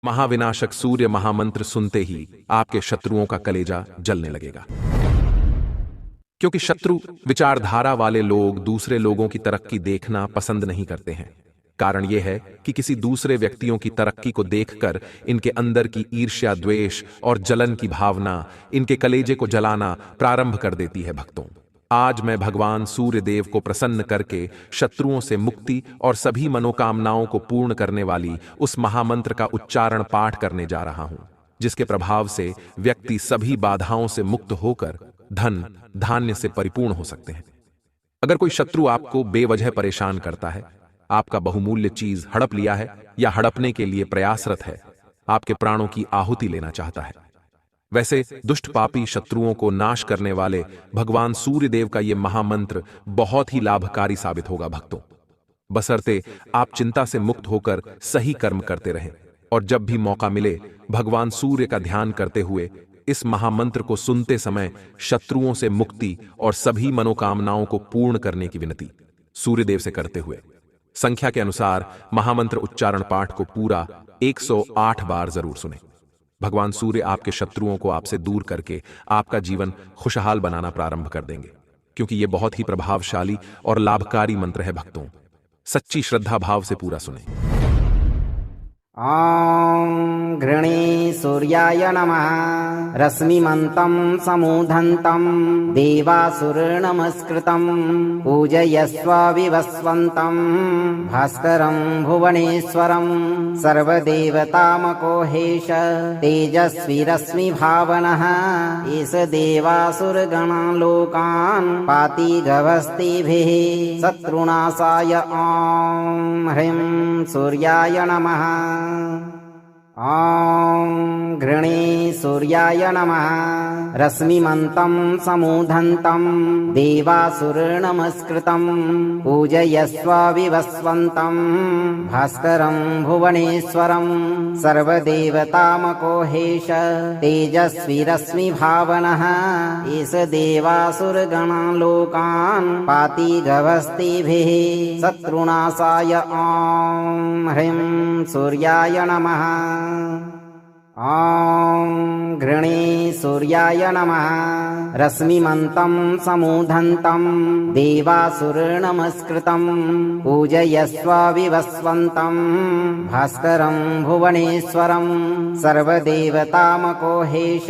महाविनाशक सूर्य महामंत्र सुनते ही आपके शत्रुओं का कलेजा जलने लगेगा। क्योंकि शत्रु विचारधारा वाले लोग दूसरे लोगों की तरक्की देखना पसंद नहीं करते हैं। कारण यह है कि किसी दूसरे व्यक्तियों की तरक्की को देखकर इनके अंदर की ईर्ष्या, द्वेष और जलन की भावना इनके कलेजे को जलाना प्रारंभ कर देती है। भक्तों, आज मैं भगवान सूर्य देव को प्रसन्न करके शत्रुओं से मुक्ति और सभी मनोकामनाओं को पूर्ण करने वाली उस महामंत्र का उच्चारण पाठ करने जा रहा हूं, जिसके प्रभाव से व्यक्ति सभी बाधाओं से मुक्त होकर धन धान्य से परिपूर्ण हो सकते हैं। अगर कोई शत्रु आपको बेवजह परेशान करता है, आपका बहुमूल्य चीज हड़प लिया है या हड़पने के लिए प्रयासरत है, आपके प्राणों की आहुति लेना चाहता है, वैसे दुष्ट पापी शत्रुओं को नाश करने वाले भगवान सूर्यदेव का यह महामंत्र बहुत ही लाभकारी साबित होगा। भक्तों, बशर्ते आप चिंता से मुक्त होकर सही कर्म करते रहें और जब भी मौका मिले भगवान सूर्य का ध्यान करते हुए इस महामंत्र को सुनते समय शत्रुओं से मुक्ति और सभी मनोकामनाओं को पूर्ण करने की विनती सूर्यदेव से करते हुए संख्या के अनुसार महामंत्र उच्चारण पाठ को पूरा 108 बार जरूर सुने। भगवान सूर्य आपके शत्रुओं को आपसे दूर करके आपका जीवन खुशहाल बनाना प्रारंभ कर देंगे, क्योंकि यह बहुत ही प्रभावशाली और लाभकारी मंत्र है। भक्तों, सच्ची श्रद्धा भाव से पूरा सुने। ॐ घृणे सूर्याय नमः। रश्मिमन्तं समूधन्तं देवासुरनमस्कृतं पूजयस्व विवस्वन्तं भास्करं भुवनेश्वरं सर्वदेवतामकोहेश तेजस्वी रश्मिभावनः एष देवासुरगणालोकान् पाति गवस्तिभिः शत्रुनाशाय ॐ ह्रीं सूर्याय नमः। ॐ घृणे सूर्याय नमः। रश्मिमन्तं समूधन्तं देवासुरनमस्कृतं पूजयस्व विवस्वन्तं भास्करं भुवनेश्वरं सर्वदेवतामकोहेश तेजस्वी रश्मिभावनः एष देवासुरगणालोकान् पाति गवस्तिभिः शत्रुनाशाय ॐ ह्रीं सूर्याय नमः। ॐ घृणे सूर्याय नमः। रश्मिमन्तं समूधन्तं देवासुरनमस्कृतं पूजयस्व विवस्वन्तं भास्करं भुवनेश्वरं सर्वदेवतामकोहेश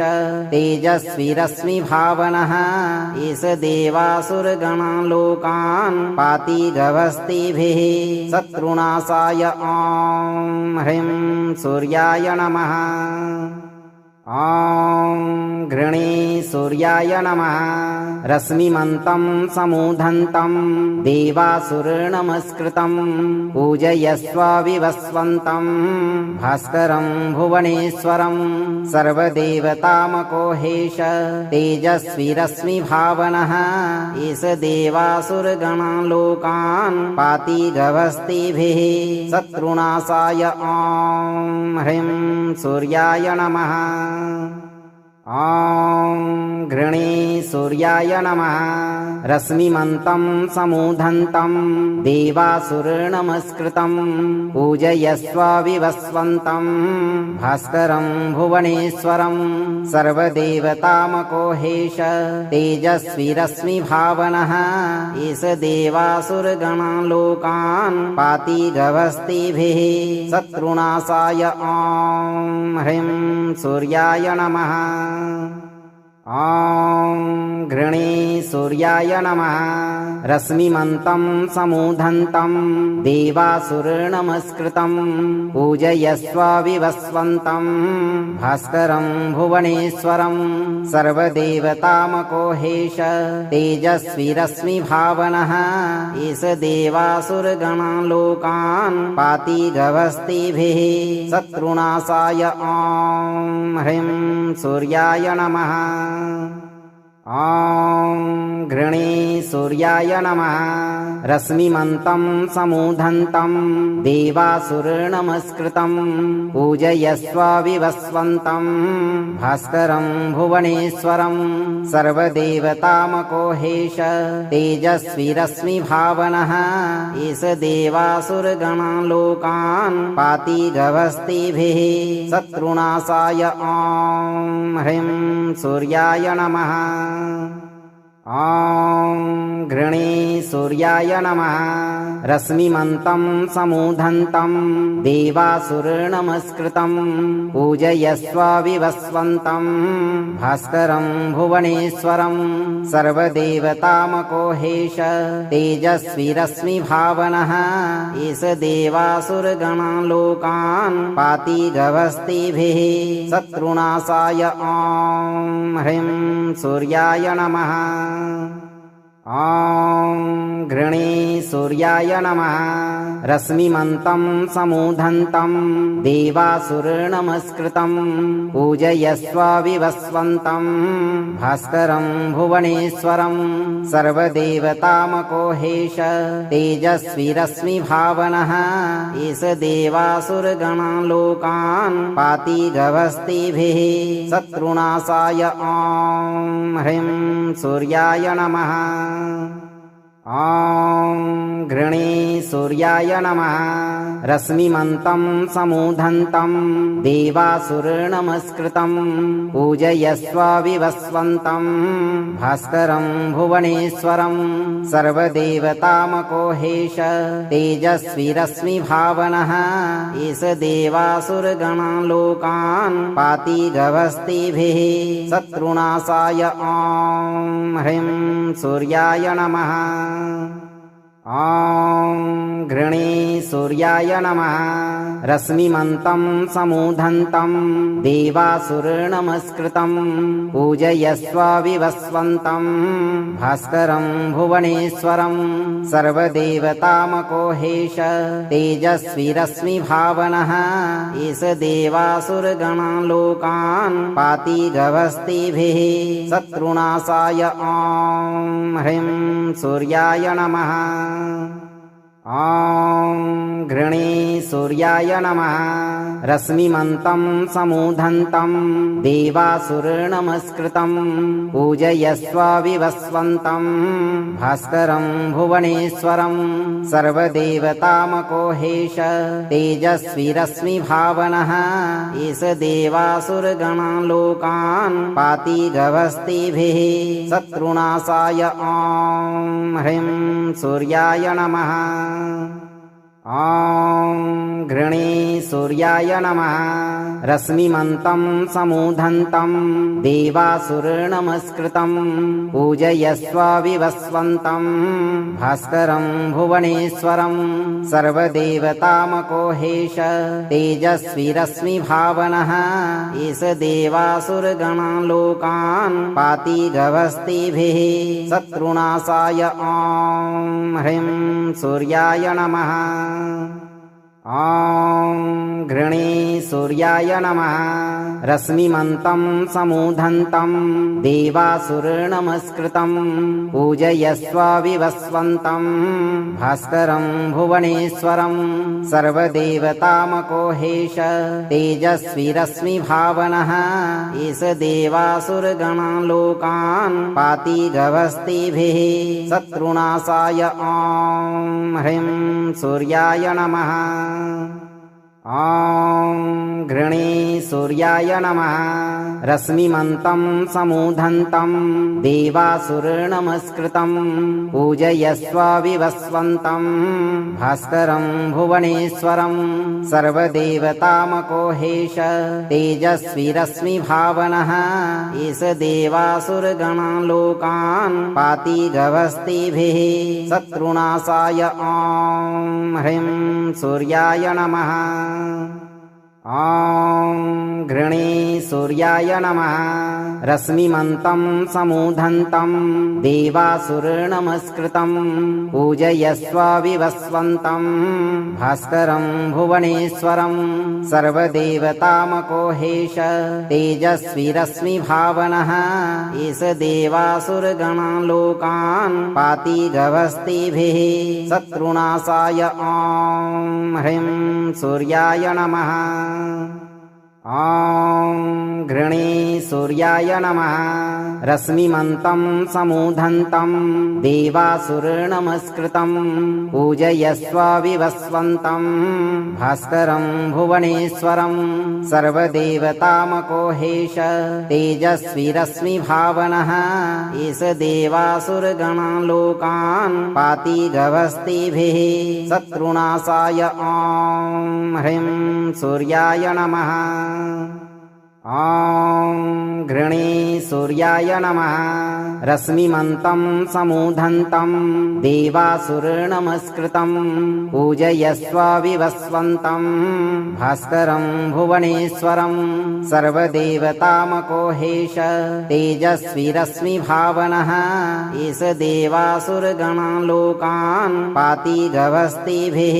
तेजस्वी रश्मिभावनः एष देवासुरगणालोकान् पाति गवस्तिभिः शत्रुनाशाय ॐ ह्रीं सूर्याय नमः। ॐ घृणे सूर्याय नमः। रश्मिमन्तं समूधन्तं देवासुरनमस्कृतं पूजयस्व विवस्वन्तं भास्करं भुवनेश्वरं सर्वदेवतामकोहेश तेजस्वी रश्मिभावनः एष देवासुरगणालोकान् पाति गवस्तिभिः शत्रुनाशाय ॐ ह्रीं सूर्याय नमः। ॐ घृणे सूर्याय नमः। रश्मिमन्तं समूधन्तं देवासुरनमस्कृतं पूजयस्व विवस्वन्तं भास्करं भुवनेश्वरं सर्वदेवतामकोहेश तेजस्वी रश्मिभावनः एष देवासुरगणालोकान् पाति गवस्तिभिः शत्रुनाशाय ॐ ह्रीं सूर्याय नमः। ॐ घृणे सूर्याय नमः। रश्मिमन्तं समूधन्तं देवासुरनमस्कृतं पूजयस्व विवस्वन्तं भास्करं भुवनेश्वरं सर्वदेवतामकोहेश तेजस्वी रश्मिभावनः एष देवासुरगणालोकान् पाति गवस्तिभिः शत्रुनाशाय ॐ ह्रीं सूर्याय नमः। ॐ घृणे सूर्याय नमः रश्मिमन्तं समूधन्तं देवासुरनमस्कृतं पूजयस्व विवस्वन्तं भास्करं भुवनेश्वरं सर्वदेवतामकोहेश तेजस्वी रश्मिभावनः एष देवासुरगणालोकान् पाति गभस्तिभिः शत्रुनाशाय ॐ ह्रीं सूर्याय नमः ॐ घृणे सूर्याय नमः रश्मिमन्तं समूधन्तं देवासुरनमस्कृतं पूजयस्व विवस्वन्तं भास्करं भुवनेश्वरं सर्वदेवतामकोहेश तेजस्वी रश्मिभावनः एष देवासुरगणालोकान् पाति गभस्तिभिः शत्रुनाशाय ॐ ह्रीं सूर्याय नमः ॐ घृणे सूर्याय नमः रश्मिमन्तं समूधन्तं देवासुरनमस्कृतं पूजयस्व विवस्वन्तं भास्करं भुवनेश्वरं सर्वदेवतामकोहेश तेजस्वी रश्मिभावनः एष देवासुरगणालोकान् पाति गभस्तिभिः शत्रुनाशाय ॐ ह्रीं सूर्याय नमः ॐ घृणे सूर्याय नमः रश्मिमन्तं समूधन्तं देवासुरनमस्कृतं पूजयस्व विवस्वन्तं भास्करं भुवनेश्वरं सर्वदेवतामकोहेश तेजस्वी रश्मिभावनः एष देवासुरगणालोकान् पाति गभस्तिभिः शत्रुनाशाय ॐ ह्रीं सूर्याय नमः ॐ घृणे सूर्याय नमः रश्मिमन्तं समूधन्तं देवासुरनमस्कृतं पूजयस्व विवस्वन्तं भास्करं भुवनेश्वरं सर्वदेवतामकोहेश तेजस्वी रश्मिभावनः एष देवासुरगणालोकान् पाति गभस्तिभिः शत्रुनाशाय ॐ ह्रीं सूर्याय नमः ॐ घृणे सूर्याय नमः रश्मिमन्तं समूधन्तं देवासुरनमस्कृतं पूजयस्व विवस्वन्तं भास्करं भुवनेश्वरं सर्वदेवतामकोहेश तेजस्वी रश्मिभावनः एष देवासुरगणालोकान् पाति गभस्तिभिः शत्रुनाशाय ॐ ह्रीं सूर्याय नमः ॐ घृणे सूर्याय नमः रश्मिमन्तं समूधन्तं देवासुरनमस्कृतं पूजयस्व विवस्वन्तं भास्करं भुवनेश्वरं सर्वदेवतामकोहेश तेजस्वी रश्मिभावनः एष देवासुरगणालोकान् पाति गभस्तिभिः शत्रुनाशाय ॐ ह्रीं सूर्याय नमः ॐ घृणे सूर्याय नमः रश्मिमन्तं समूधन्तं देवासुरनमस्कृतं पूजयस्व विवस्वन्तं भास्करं भुवनेश्वरं सर्वदेवतामकोहेश तेजस्वी रश्मिभावनः एष देवासुरगणालोकान् पाति गभस्तिभिः शत्रुनाशाय ॐ ह्रीं सूर्याय नमः ॐ घृणे सूर्याय नमः रश्मिमन्तं समूधन्तं देवासुरनमस्कृतं पूजयस्व विवस्वन्तं भास्करं भुवनेश्वरं सर्वदेवतामकोहेश तेजस्वी रश्मिभावनः एष देवासुरगणालोकान् पाति गभस्तिभिः शत्रुनाशाय ॐ ह्रीं सूर्याय नमः ॐ घृणे सूर्याय नमः रश्मिमन्तं समूधन्तं देवासुरनमस्कृतं पूजयस्व विवस्वन्तं भास्करं भुवनेश्वरं सर्वदेवतामको हेश तेजस्वी रश्मिभावनः एष देवासुरगणालोकान् पाति गभस्तिभिः शत्रुनाशाय ॐ ह्रीं सूर्याय नमः। ॐ घृणे सूर्याय नमः। रश्मिमन्तं समूधन्तं देवासुरनमस्कृतं पूजयस्व विवस्वन्तं भास्करं भुवनेश्वरं सर्वदेवतामको हेश तेजस्वी रश्मिभावनः एष देवासुरगणालोकान् पाति गभस्तिभिः शत्रुनाशाय ॐ ह्रीं सूर्याय नमः। ॐ घृणे सूर्याय नमः। रश्मिमन्तं समूधन्तं देवासुरनमस्कृतं पूजयस्व विवस्वन्तं भास्करं भुवनेश्वरं सर्वदेवतामको हेश तेजस्वी रश्मिभावनः एष देवासुरगणालोकान् पाति गभस्तिभिः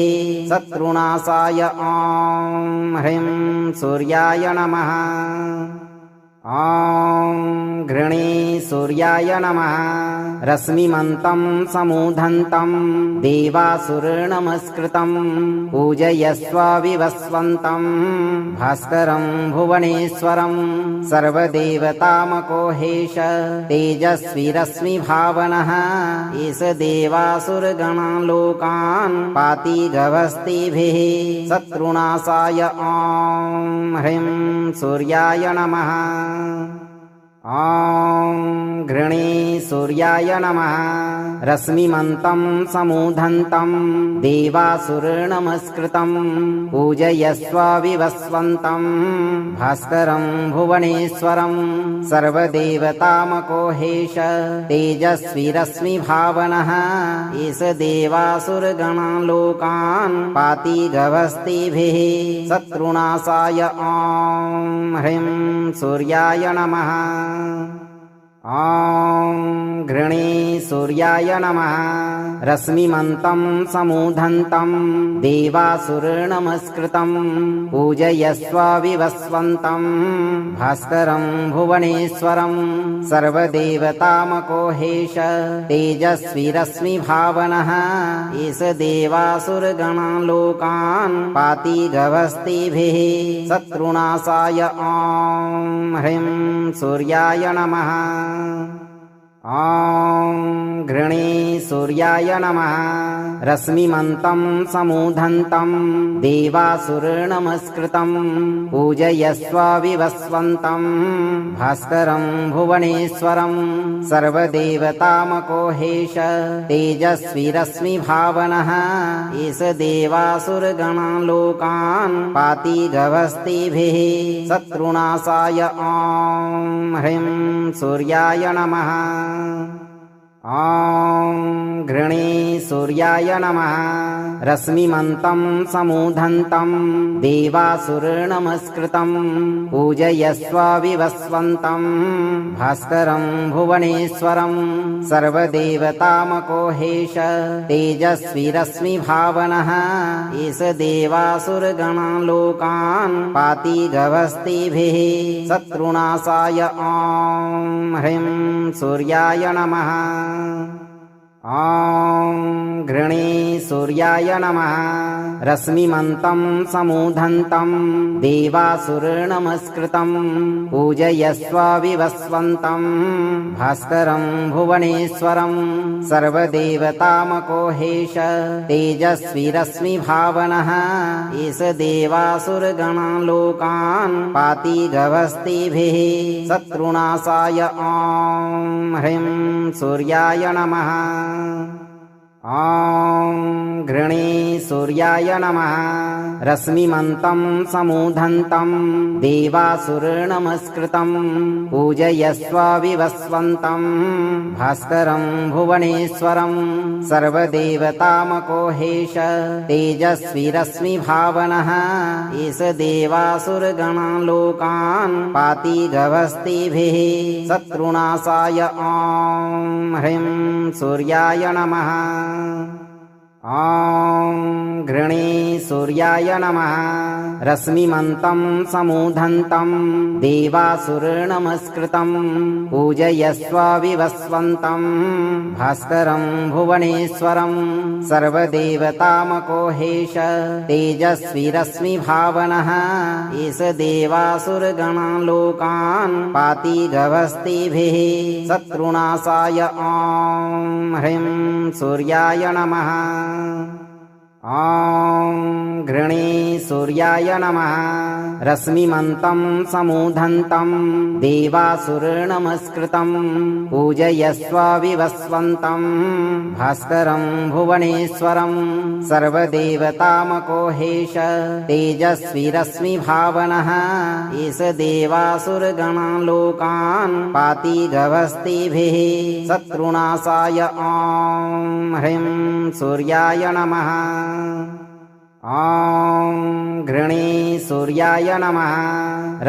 शत्रुनाशाय ॐ ह्रीं सूर्याय नमः। ॐ घृणे सूर्याय नमः। रश्मिमन्तं समूधन्तं देवासुरनमस्कृतं पूजयस्व विवस्वन्तं भास्करं भुवनेश्वरं सर्वदेवतामको हेश तेजस्वी रश्मिभावनः एष देवासुरगणालोकान् पाति गभस्तिभिः शत्रुनाशाय ॐ ह्रीं सूर्याय नमः। ॐ घृणे सूर्याय नमः। रश्मिमन्तं समूधन्तं देवासुरनमस्कृतं पूजयस्व विवस्वन्तं भास्करं भुवनेश्वरं सर्वदेवतामको हेश तेजस्वी रश्मिभावनः एष देवासुरगणालोकान् पाति गभस्तिभिः शत्रुनाशाय ॐ ह्रीं सूर्याय नमः। ॐ घृणे सूर्याय नमः। रश्मिमन्तं समूधन्तं देवासुरनमस्कृतं पूजयस्व विवस्वन्तं भास्करं भुवनेश्वरं सर्वदेवतामको हेश तेजस्वी रश्मिभावनः एष देवासुरगणालोकान् पाति गभस्तिभिः शत्रुनाशाय ॐ ह्रीं सूर्याय नमः। ॐ घृणे सूर्याय नमः। रश्मिमन्तं समूधन्तं देवासुरनमस्कृतं पूजयस्व विवस्वन्तं भास्करं भुवनेश्वरं सर्वदेवतामको हेश तेजस्वी रश्मिभावनः एष देवासुरगणालोकान् पाति गभस्तिभिः शत्रुनाशाय ॐ ह्रीं सूर्याय नमः। ॐ घृणे सूर्याय नमः। रश्मिमन्तं समूधन्तं देवासुरनमस्कृतं पूजयस्व विवस्वन्तं भास्करं भुवनेश्वरं सर्वदेवतामको हेश तेजस्वी रश्मिभावनः एष देवासुरगणालोकान् पाति गभस्तिभिः शत्रुनाशाय ॐ ह्रीं सूर्याय नमः। ॐ घृणे सूर्याय नमः। रश्मिमन्तं समूधन्तं देवासुरनमस्कृतं पूजयस्व विवस्वन्तं भास्करं भुवनेश्वरं सर्वदेवतामको हेश तेजस्वी रश्मिभावनः एष देवासुरगणालोकान् पाति गभस्तिभिः शत्रुनाशाय ॐ ह्रीं सूर्याय नमः। ॐ घृणे सूर्याय नमः रश्मिमन्तं समूधन्तं देवासुरनमस्कृतं पूजयस्व विवस्वन्तं भास्करं भुवनेश्वरं सर्वदेवतामकोहेश तेजस्वी रश्मिभावनः एष देवासुरगणालोकान् पाति गभस्तिभिः शत्रुनाशाय ॐ ह्रीं सूर्याय नमः ॐ घृणे सूर्याय नमः रश्मिमन्तं समूधन्तं देवासुरनमस्कृतं पूजयस्व विवस्वन्तं भास्करं भुवनेश्वरं सर्वदेवतामकोहेश तेजस्वी रश्मिभावनः एष देवासुरगणालोकान् पाति गभस्तिभिः शत्रुनाशाय ॐ ह्रीं सूर्याय नमः ॐ घृणे सूर्याय नमः रश्मिमन्तं समूधन्तं देवासुरनमस्कृतं पूजयस्व विवस्वन्तं भास्करं भुवनेश्वरं सर्वदेवतामकोहेश तेजस्वी रश्मिभावनः एष देवासुरगणालोकान् पाति गभस्तिभिः शत्रुनाशाय ॐ ह्रीं सूर्याय नमः ॐ घृणे सूर्याय नमः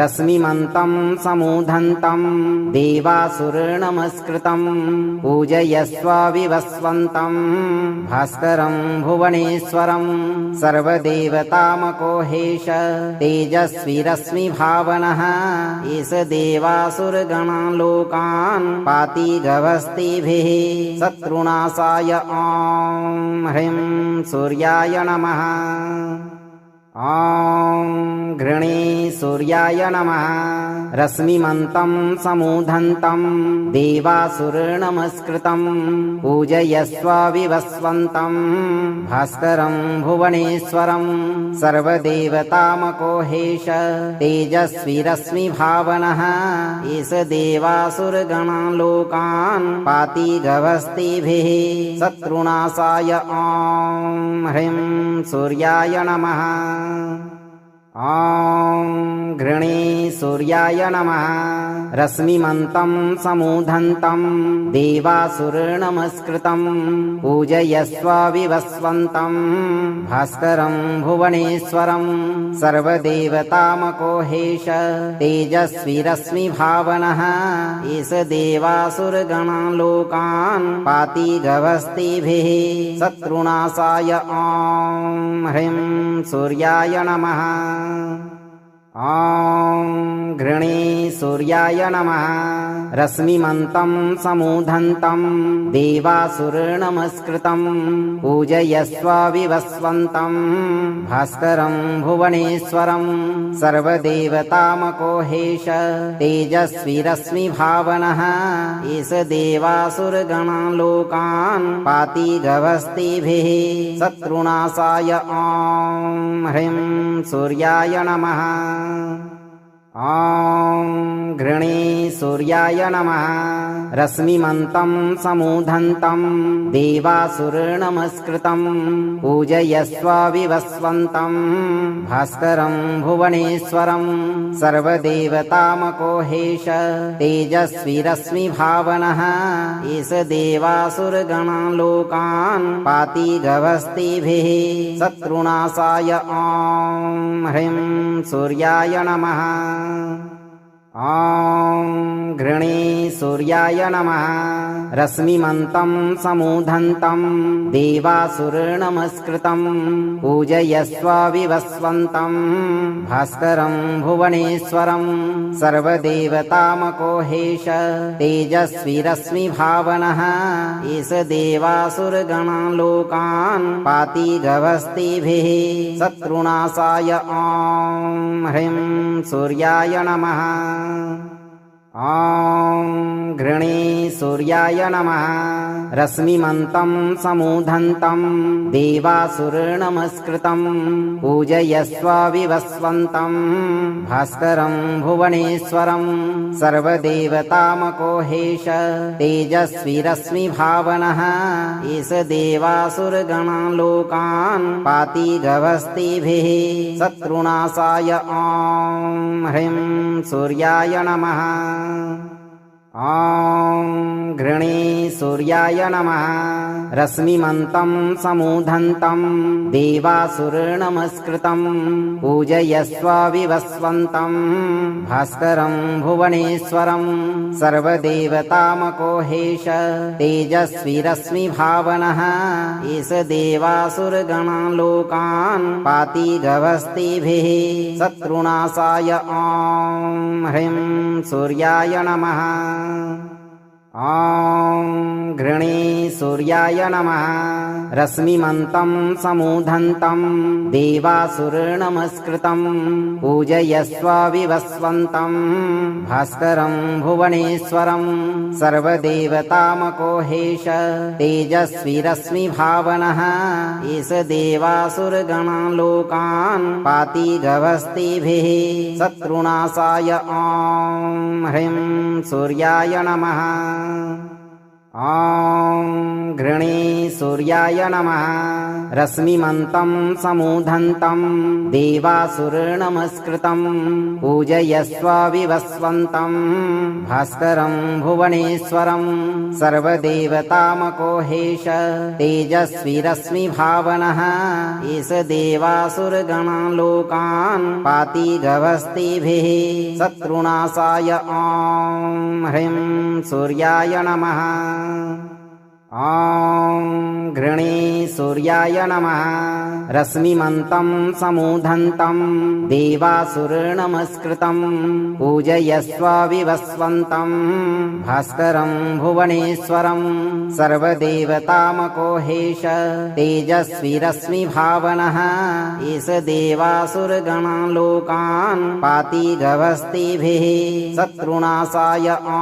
रश्मिमन्तं समूधन्तं देवासुरनमस्कृतं पूजयस्व विवस्वन्तं भास्करं भुवनेश्वरं सर्वदेवतामकोहेश तेजस्वी रश्मिभावनः एष देवासुरगणालोकान् पाति गभस्तिभिः शत्रुनाशाय ॐ ह्रीं सूर्याय नमः ॐ घृणे सूर्याय नमः रश्मिमन्तं समूधन्तं देवासुरनमस्कृतं पूजयस्व विवस्वन्तं भास्करं भुवनेश्वरं सर्वदेवतामकोहेश तेजस्वी रश्मिभावनः एष देवासुरगणालोकान् पाति गभस्तिभिः शत्रुनाशाय ॐ ह्रीं सूर्याय नमः ॐ घृणे सूर्याय नमः रश्मिमन्तं समूधन्तं देवासुरनमस्कृतं पूजयस्व विवस्वन्तं भास्करं भुवनेश्वरं सर्वदेवतामकोहेश तेजस्वी रश्मिभावनः एष देवासुरगणालोकान् पाति गभस्तिभिः शत्रुनाशाय ॐ ह्रीं सूर्याय नमः ॐ घृणे सूर्याय नमः रश्मिमन्तं समूधन्तं देवासुरनमस्कृतं पूजयस्व विवस्वन्तं भास्करं भुवनेश्वरं सर्वदेवतामकोहेश तेजस्वी रश्मिभावनः एष देवासुरगणालोकान् पाति गभस्तिभिः शत्रुनाशाय ॐ ह्रीं सूर्याय नमः ॐ घृणे सूर्याय नमः रश्मिमन्तं समूधन्तं देवासुरनमस्कृतं पूजयस्व विवस्वन्तं भास्करं भुवनेश्वरं सर्वदेवतामकोहेश तेजस्वी रश्मिभावनः एष देवासुरगणालोकान् पाति गभस्तिभिः शत्रुनाशाय ॐ ह्रीं सूर्याय नमः ॐ घृणे सूर्याय नमः रश्मिमन्तं समूधन्तं देवासुरनमस्कृतं पूजयस्व विवस्वन्तं भास्करं भुवनेश्वरं सर्वदेवतामकोहेश तेजस्वी रश्मिभावनः एष देवासुरगणालोकान् पाति गभस्तिभिः शत्रुनाशाय ॐ ह्रीं सूर्याय नमः ॐ घृणे सूर्याय नमः रश्मिमन्तं समूधन्तं देवासुरनमस्कृतं पूजयस्व विवस्वन्तं भास्करं भुवनेश्वरं सर्वदेवतामकोहेश तेजस्वी रश्मिभावनः एष देवासुरगणालोकान् पाति गभस्तिभिः शत्रुनाशाय ॐ ह्रीं सूर्याय नमः ॐ घृणे सूर्याय नमः रश्मिमन्तं समूधन्तं देवासुरनमस्कृतं पूजयस्व विवस्वन्तं भास्करं भुवनेश्वरं सर्वदेवतामकोहेश तेजस्वी रश्मिभावनः एष देवासुरगणालोकान् पाति गभस्तिभिः शत्रुनाशाय ॐ ह्रीं सूर्याय नमः ॐ घृणे सूर्याय नमः रश्मिमन्तं समूधन्तं देवासुरनमस्कृतं पूजयस्व विवस्वन्तं भास्करं भुवनेश्वरं सर्वदेवतामकोहेश तेजस्वी रश्मिभावनः एष देवासुरगणालोकान् पाति गभस्तिभिः शत्रुनाशाय ॐ ह्रीं सूर्याय नमः ॐ घृणे सूर्याय नमः रश्मिमन्तं समूधन्तं देवासुरनमस्कृतं पूजयस्व विवस्वन्तं भास्करं भुवनेश्वरं सर्वदेवतामकोहेश तेजस्वी रश्मिभावनः एष देवासुरगणालोकान् पाति गभस्तिभिः शत्रुनाशाय ॐ ह्रीं सूर्याय नमः ॐ घृणे सूर्याय नमः रश्मिमन्तं समूधन्तं देवासुरनमस्कृतं पूजयस्व विवस्वन्तं भास्करं भुवनेश्वरं सर्वदेवतामकोहेश तेजस्वी रश्मिभावनः एष देवासुरगणालोकान् पाति गभस्तिभिः शत्रुनाशाय ॐ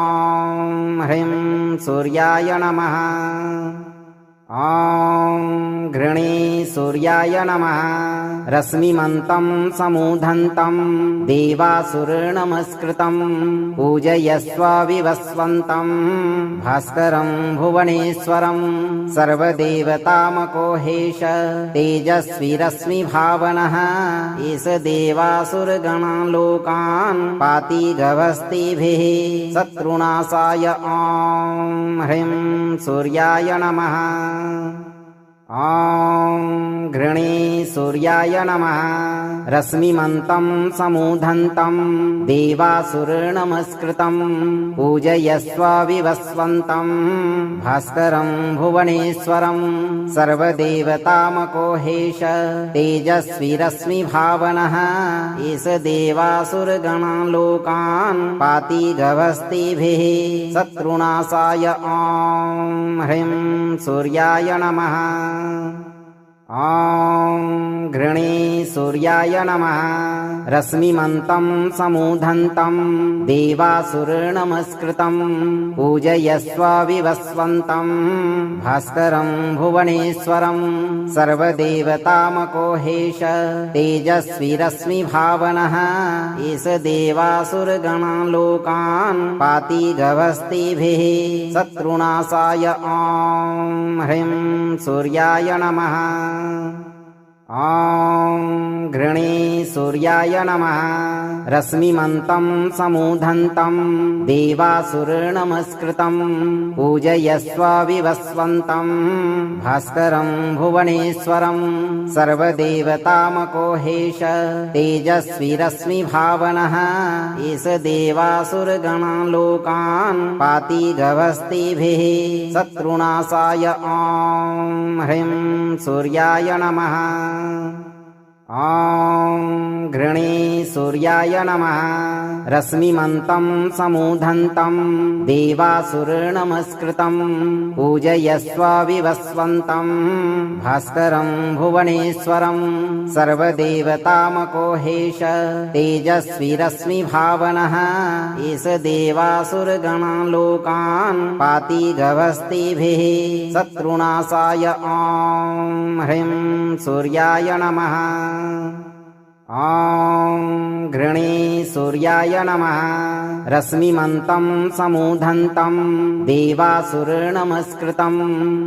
ह्रीं सूर्याय नमः ॐ घृणे सूर्याय नमः रश्मिमन्तं समूधन्तं देवासुरनमस्कृतं पूजयस्व विवस्वन्तं भास्करं भुवनेश्वरं सर्वदेवतामकोहेश तेजस्वी रश्मिभावनः एष देवासुरगणालोकान् पाति गभस्तिभिः शत्रुनाशाय ॐ ह्रीं सूर्याय नमः ॐ घृणे सूर्याय नमः रश्मिमन्तं समूधन्तं देवासुरनमस्कृतं पूजयस्व विवस्वन्तं भास्करं भुवनेश्वरं सर्वदेवतामकोहेश तेजस्वी रश्मिभावनः एष देवासुरगणालोकान् पाति गभस्तिभिः शत्रुनाशाय ॐ ह्रीं सूर्याय नमः ॐ घृणे सूर्याय नमः रश्मिमन्तं समूधन्तं देवासुरनमस्कृतं पूजयस्व विवस्वन्तं भास्करं भुवनेश्वरं सर्वदेवतामकोहेश तेजस्वी रश्मिभावनः एष देवासुरगणालोकान् पाति गभस्तिभिः शत्रुनाशाय ॐ ह्रीं सूर्याय नमः ॐ घृणे सूर्याय नमः रश्मिमन्तं समूधन्तं देवासुरनमस्कृतं पूजयस्व विवस्वन्तं भास्करं भुवनेश्वरं सर्वदेवतामकोहेश तेजस्वी रश्मिभावनः एष देवासुरगणालोकान् पाति गभस्तिभिः शत्रुनाशाय ॐ ह्रीं सूर्याय नमः ॐ घृणे सूर्याय नमः रश्मिमन्तं समूधन्तं देवासुरनमस्कृतं पूजयस्व विवस्वन्तं भास्करं भुवनेश्वरं सर्वदेवतामकोहेश तेजस्वी रश्मिभावनः एष देवासुरगणालोकान् पाति गवस्तिभिः शत्रुनाशाय ॐ ह्रीं सूर्याय नमः ॐ घृणे सूर्याय नमः रश्मिमन्तं समूधन्तं देवासुरनमस्कृतं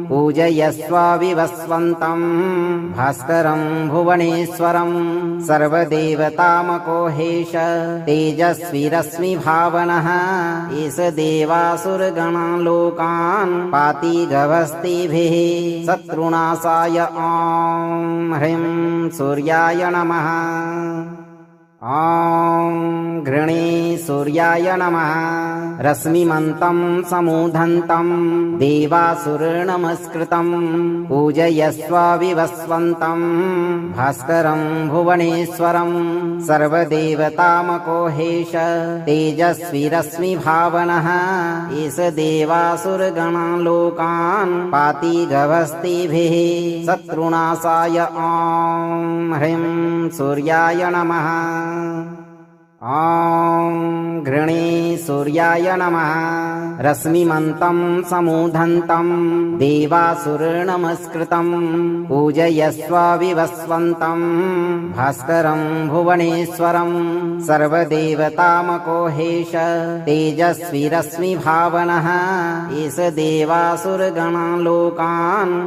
पूजयस्व विवस्वन्तं भास्करं भुवनेश्वरं सर्वदेवतामकोहेश तेजस्वी रश्मिभावनः एष देवासुरगणालोकान् पाति गवस्तिभिः शत्रुनाशाय ॐ ह्रीं सूर्याय नमः ॐ घृणे सूर्याय नमः रश्मिमन्तं समूधन्तं देवासुरनमस्कृतं पूजयस्व विवस्वन्तं भास्करं भुवनेश्वरं सर्वदेवतामकोहेश तेजस्वी रश्मिभावनः एष देवासुरगणालोकान् पाति गवस्तिभिः शत्रुनाशाय ॐ ह्रीं सूर्याय नमः ॐ घृणे सूर्याय नमः रश्मिमन्तं समूधन्तं देवासुरनमस्कृतं पूजयस्व विवस्वन्तं भास्करं भुवनेश्वरं सर्वदेवतामकोहेश तेजस्वी रश्मिभावनः एष देवासुरगणालोकान्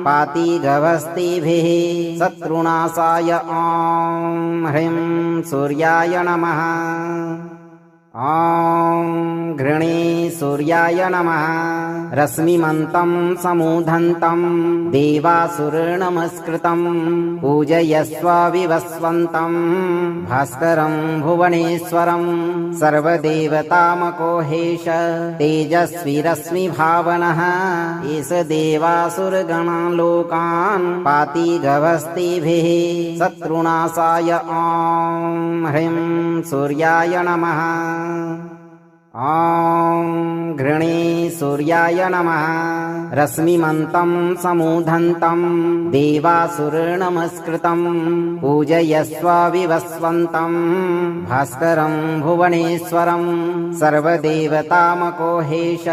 पाति गवस्तिभिः शत्रुनाशाय ॐ ह्रीं सूर्याय नमः ॐ घृणे सूर्याय नमः रश्मिमन्तं समूधन्तं देवासुरनमस्कृतं पूजयस्व विवस्वन्तं भास्करं भुवनेश्वरं सर्वदेवतामकोहेश तेजस्वी रश्मिभावनः एष देवासुरगणालोकान् पाति गवस्तिभिः शत्रुनाशाय ॐ ह्रीं सूर्याय नमः ॐ घृणे सूर्याय नमः रश्मिमन्तं समूधन्तं देवासुरनमस्कृतं पूजयस्व विवस्वन्तं भास्करं भुवनेश्वरं सर्वदेवतामकोहेश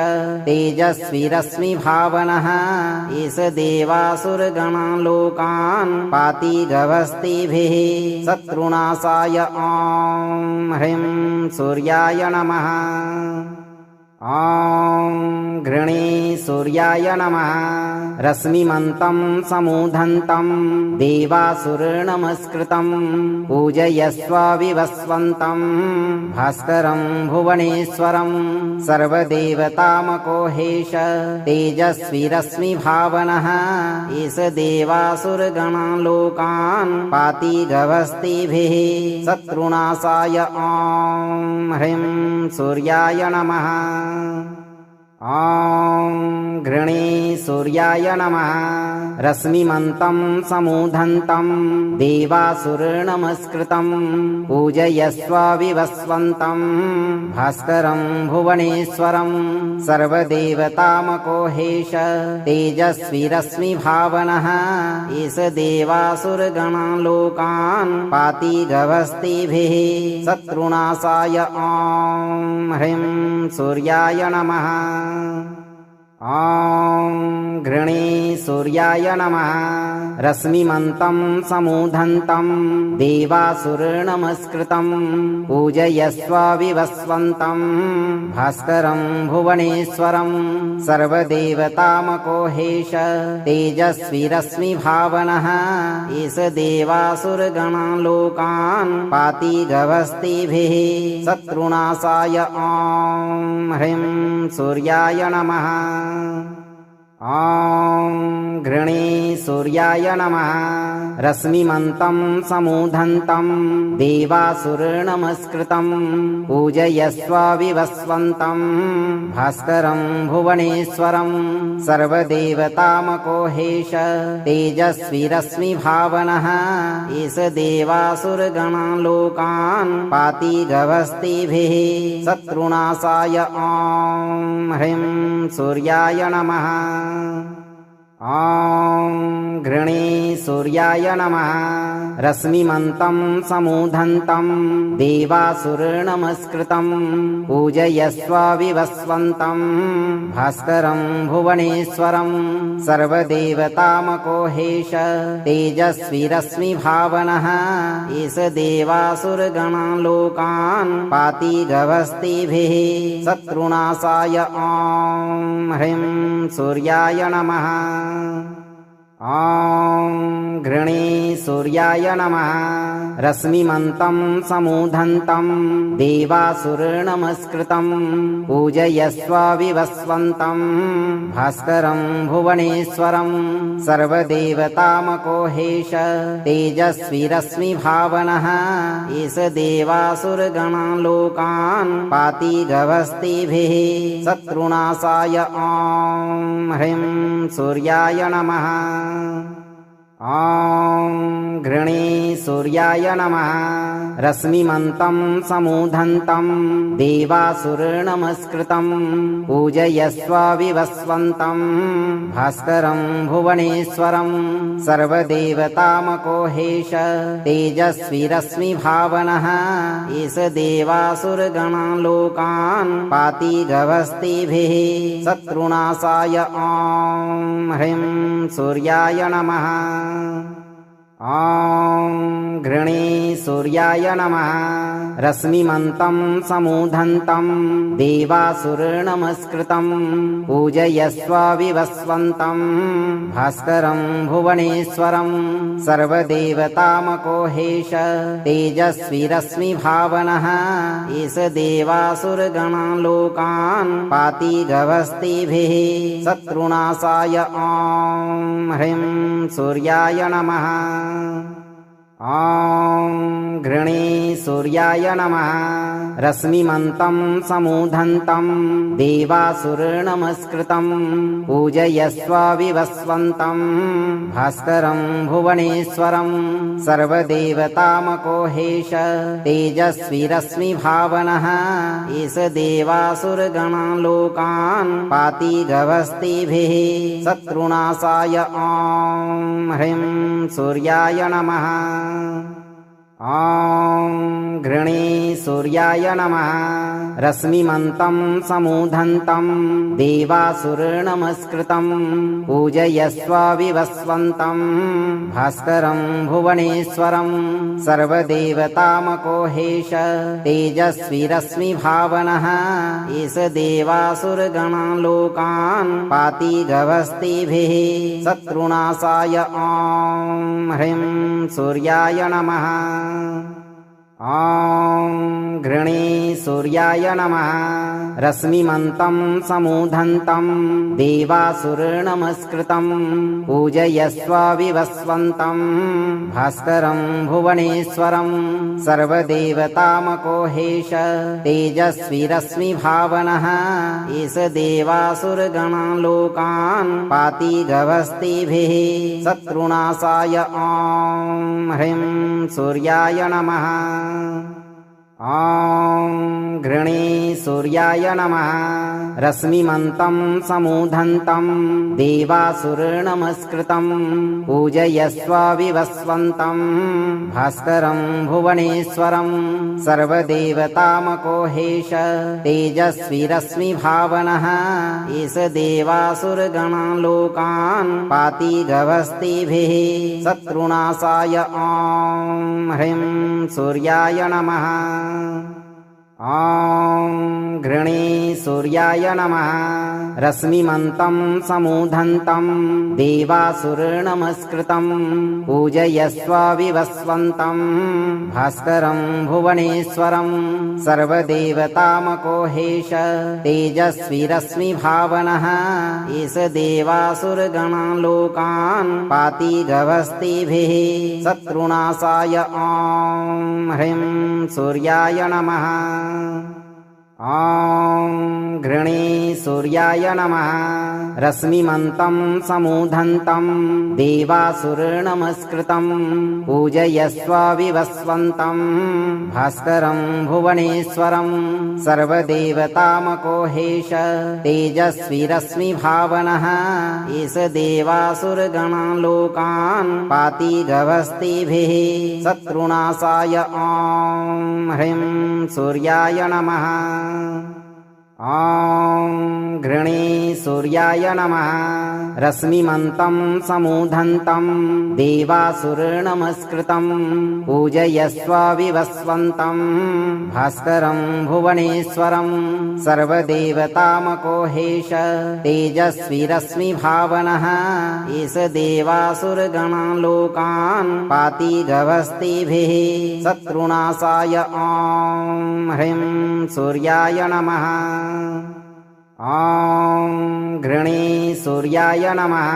तेजस्वी रश्मिभावनः एष देवासुरगणालोकान् पाति गवस्तिभिः शत्रुनाशाय ॐ ह्रीं सूर्याय नमः ॐ घृणे सूर्याय नमः रश्मिमन्तं समूधन्तं देवासुरनमस्कृतं पूजयस्व विवस्वन्तं भास्करं भुवनेश्वरं सर्वदेवतामकोहेश तेजस्वी रश्मिभावनः एष देवासुरगणालोकान् पाति गवस्तिभिः शत्रुनाशाय ॐ ह्रीं सूर्याय नमः ॐ घृणे सूर्याय नमः रश्मिमन्तं समूधन्तं देवासुरनमस्कृतं पूजयस्व विवस्वन्तं भास्करं भुवनेश्वरं सर्वदेवतामकोहेश तेजस्वी रश्मिभावनः एष देवासुरगणालोकान् पाति गवस्तिभिः शत्रुनाशाय ॐ ह्रीं सूर्याय नमः ॐ घृणे सूर्याय नमः रश्मिमन्तं समूधन्तं देवासुरनमस्कृतं पूजयस्व विवस्वन्तं भास्करं भुवनेश्वरं सर्वदेवतामकोहेश तेजस्वी रश्मिभावनः एष देवासुरगणालोकान् पाति गवस्तिभिः शत्रुनाशाय ॐ ह्रीं सूर्याय नमः ॐ घृणे सूर्याय नमः रश्मिमन्तं समूधन्तं देवासुरनमस्कृतं पूजयस्व विवस्वन्तं भास्करं भुवनेश्वरं सर्वदेवतामकोहेश तेजस्वी रश्मिभावनः एष देवासुरगणालोकान् पाति गवस्तिभिः शत्रुनाशाय ॐ ह्रीं सूर्याय नमः ॐ घृणे सूर्याय नमः रश्मिमन्तं समूधन्तं देवासुरनमस्कृतं पूजयस्व विवस्वन्तं भास्करं भुवनेश्वरं सर्वदेवतामकोहेश तेजस्वी रश्मिभावनः एष देवासुरगणालोकान् पाति गवस्तिभिः शत्रुनाशाय ॐ ह्रीं सूर्याय नमः ॐ घृणे सूर्याय नमः रश्मिमन्तं समूधन्तं देवासुरनमस्कृतं पूजयस्व विवस्वन्तं भास्करं भुवनेश्वरं सर्वदेवतामकोहेश तेजस्वी रश्मिभावनः एष देवासुरगणालोकान् पाति गवस्तिभिः शत्रुनाशाय ॐ ह्रीं सूर्याय नमः ॐ घृणे सूर्याय नमः रश्मिमन्तं समूधन्तं देवासुरनमस्कृतं पूजयस्व विवस्वन्तं भास्करं भुवनेश्वरं सर्वदेवतामकोहेश तेजस्वी रश्मिभावनः एष देवासुरगणालोकान् पाति गवस्तिभिः शत्रुनाशाय ॐ ह्रीं सूर्याय नमः ॐ घृणे सूर्याय नमः रश्मिमन्तं समूधन्तं देवासुरनमस्कृतं पूजयस्व विवस्वन्तं भास्करं भुवनेश्वरं सर्वदेवतामकोहेश तेजस्वी रश्मिभावनः एष देवासुरगणालोकान् पाति गवस्तिभिः शत्रुनाशाय ॐ ह्रीं सूर्याय नमः ॐ घृणे सूर्याय नमः रश्मिमन्तं समूधन्तं देवासुरनमस्कृतं पूजयस्व विवस्वन्तं भास्करं भुवनेश्वरं सर्वदेवतामकोहेश तेजस्वी रश्मिभावनः एष देवासुरगणालोकान् पाति गवस्तिभिः शत्रुनाशाय ॐ ह्रीं सूर्याय नमः ॐ घृणे सूर्याय नमः रश्मिमन्तं समूधन्तं देवासुरनमस्कृतं पूजयस्व विवस्वन्तं भास्करं भुवनेश्वरं सर्वदेवतामकोहेश तेजस्वी रश्मिभावनः एष देवासुरगणालोकान् पाति गवस्तिभिः शत्रुनाशाय ॐ ह्रीं सूर्याय नमः ॐ घृणे सूर्याय नमः रश्मिमन्तं समूधन्तं देवासुरनमस्कृतं पूजयस्व विवस्वन्तं भास्करं भुवनेश्वरं सर्वदेवतामकोहेश तेजस्वी रश्मिभावनः एष देवासुरगणालोकान् पाति गवस्तिभिः शत्रुनाशाय ॐ ह्रीं सूर्याय नमः ॐ घृणे सूर्याय नमः रश्मिमन्तं समूधन्तं देवासुरनमस्कृतं पूजयस्व विवस्वन्तं भास्करं भुवनेश्वरं सर्वदेवतामकोहेश तेजस्वी रश्मिभावनः एष देवासुरगणालोकान् पाति गवस्तिभिः शत्रुनाशाय ॐ ह्रीं सूर्याय नमः ॐ घृणे सूर्याय नमः रश्मिमन्तं समूधन्तं देवासुरनमस्कृतं पूजयस्व विवस्वन्तं भास्करं भुवनेश्वरं सर्वदेवतामकोहेश तेजस्वी रश्मिभावनः एष देवासुरगणान् लोकान् पाति गभस्तिभिः शत्रुनाशाय ॐ ह्रीं सूर्याय नमः। ॐ घृणे सूर्याय नमः। रश्मिमन्तं समूधन्तं देवासुरनमस्कृतं पूजयस्व विवस्वन्तं भास्करं भुवनेश्वरं सर्वदेवतामकोहेश तेजस्वी रश्मिभावनः एष देवासुरगणान् लोकान् पाति गभस्तिभिः शत्रुनाशाय ॐ ह्रीं सूर्याय नमः। ॐ घृणे सूर्याय नमः। रश्मिमन्तं समूधन्तं देवासुरनमस्कृतं पूजयस्व विवस्वन्तं भास्करं भुवनेश्वरं सर्वदेवतामकोहेश तेजस्वी रश्मिभावनः एष देवासुरगणान् लोकान् पाति गभस्तिभिः शत्रुनाशाय ॐ ह्रीं सूर्याय नमः। ॐ घृणे सूर्याय नमः।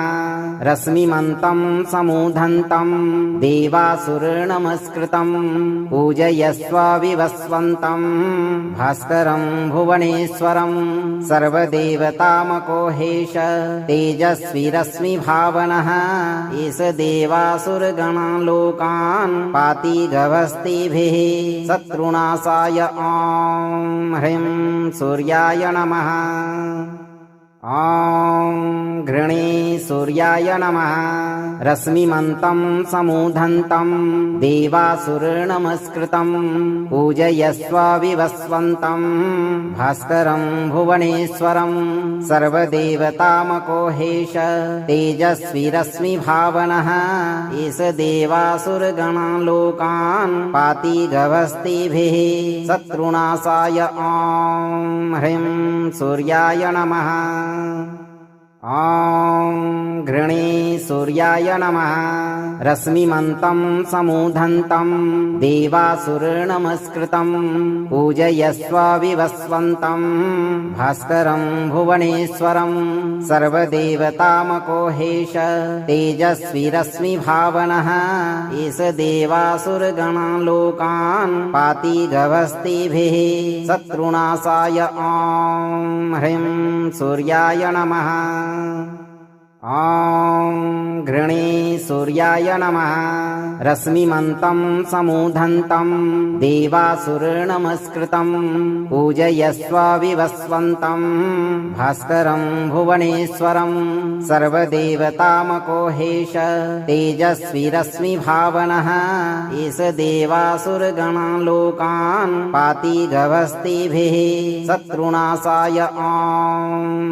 रश्मिमन्तं समूधन्तं देवासुरनमस्कृतं पूजयस्व विवस्वन्तं भास्करं भुवनेश्वरं सर्वदेवतामकोहेश तेजस्वी रश्मिभावनः एष देवासुरगणान् लोकान् पाति गभस्तिभिः शत्रुनाशाय ॐ ह्रीं सूर्याय नमः। ॐ घृणे सूर्याय नमः। रश्मिमन्तं समूधन्तं देवासुरनमस्कृतं पूजयस्व विवस्वन्तं भास्करं भुवनेश्वरं सर्वदेवतामकोहेश तेजस्वी रश्मिभावनः एष देवासुरगणान् लोकान् पाति गभस्तिभिः शत्रुनाशाय ॐ ह्रीं सूर्याय नमः। ॐ घृणे सूर्याय नमः। रश्मिमन्तं समूधन्तं देवासुरनमस्कृतं पूजयस्व विवस्वन्तं भास्करं भुवनेश्वरं सर्वदेवतामकोहेश तेजस्वी रश्मिभावनः एष देवासुरगणान् लोकान् पाति गभस्तिभिः शत्रुनाशाय ॐ ह्रीं सूर्याय नमः। ॐ घृणे सूर्याय नमः। रश्मिमन्तं समूधन्तं देवासुरनमस्कृतं पूजयस्व विवस्वन्तं भास्करं भुवनेश्वरं सर्वदेवतामकोहेश तेजस्वी रश्मिभावनः एष देवासुरगणान् लोकान् पाति गभस्तिभिः शत्रुनाशाय ॐ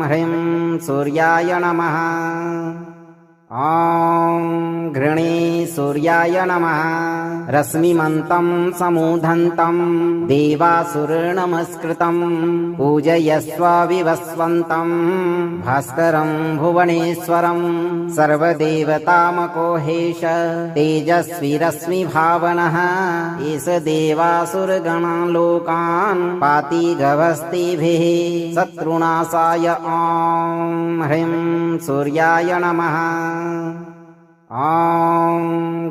ह्रीं सूर्याय नमः। ॐ घृणे सूर्याय नमः। रश्मिमन्तं समूधन्तं देवासुरनमस्कृतं पूजयस्व विवस्वन्तं भास्करं भुवनेश्वरं सर्वदेवतामकोहेश तेजस्वी रश्मिभावनः एष देवासुरगणान् लोकान् पाति गभस्तिभिः शत्रुनाशाय ॐ ह्रीं सूर्याय नमः। ॐ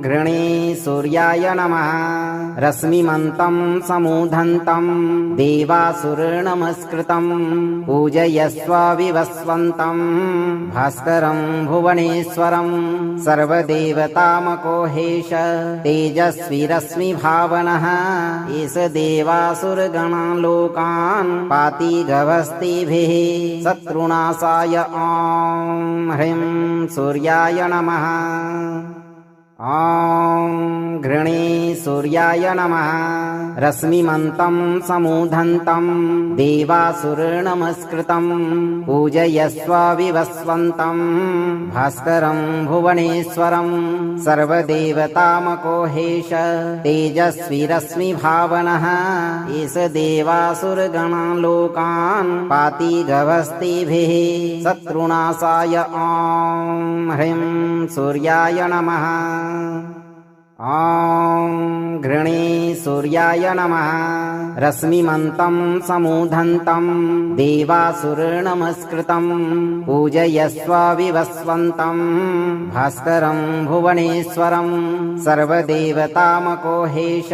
घृणे सूर्याय नमः। रश्मिमन्तं समूधन्तं देवासुरनमस्कृतं पूजयस्व विवस्वन्तं भास्करं भुवनेश्वरं सर्वदेवतामकोहेश तेजस्वी रश्मिभावनः एष देवासुरगणान् लोकान् पाति गभस्तिभिः शत्रुनाशाय ॐ ह्रीं सूर्याय नमः। ॐ घृणे सूर्याय नमः रश्मिमन्तं समूधन्तं देवासुरनमस्कृतं पूजयस्व विवस्वन्तं भास्करं भुवनेश्वरं सर्वदेवतामकोहेश तेजस्वी रश्मिभावनः एष देवासुरगणान् लोकान् पाति गभस्तिभिः शत्रुनाशाय ॐ ह्रीं सूर्याय नमः ॐ घृणे सूर्याय नमः रश्मिमन्तं समूधन्तं देवासुरनमस्कृतं पूजयस्व विवस्वन्तं भास्करं भुवनेश्वरं सर्वदेवतामकोहेश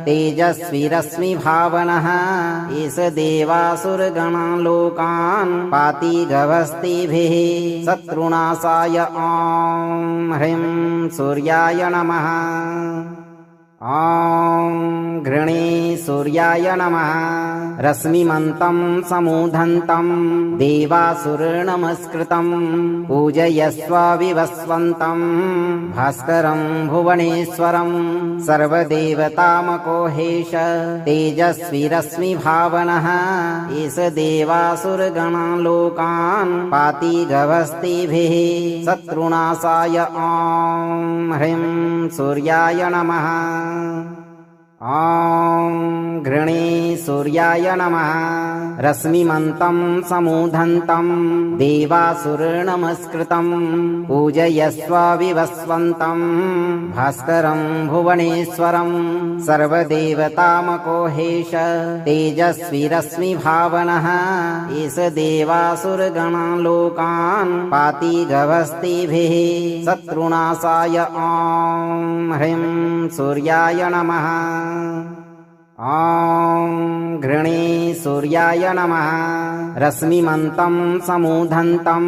तेजस्वी रश्मिभावनः एष देवासुरगणान् लोकान् पाति गभस्तिभिः शत्रुनाशाय ॐ ह्रीं सूर्याय नमः ॐ घृणे सूर्याय नमः रश्मिमन्तं समूधन्तं देवासुरनमस्कृतं पूजयस्व विवस्वन्तं भास्करं भुवनेश्वरं सर्वदेवतामकोहेश तेजस्वी रश्मिभावनः एष देवासुरगणान् लोकान् पाति गभस्तिभिः शत्रुनाशाय ॐ ह्रीं सूर्याय नमः ॐ घृणे सूर्याय नमः रश्मिमन्तं समूधन्तं देवासुरनमस्कृतं पूजयस्व विवस्वन्तं भास्करं भुवनेश्वरं सर्वदेवतामकोहेश तेजस्वी रश्मिभावनः एष देवासुरगणान् लोकान् पाति गभस्तिभिः शत्रुनाशाय ॐ ह्रीं सूर्याय नमः ॐ घृणे सूर्याय नमः रश्मिमन्तं समूधन्तं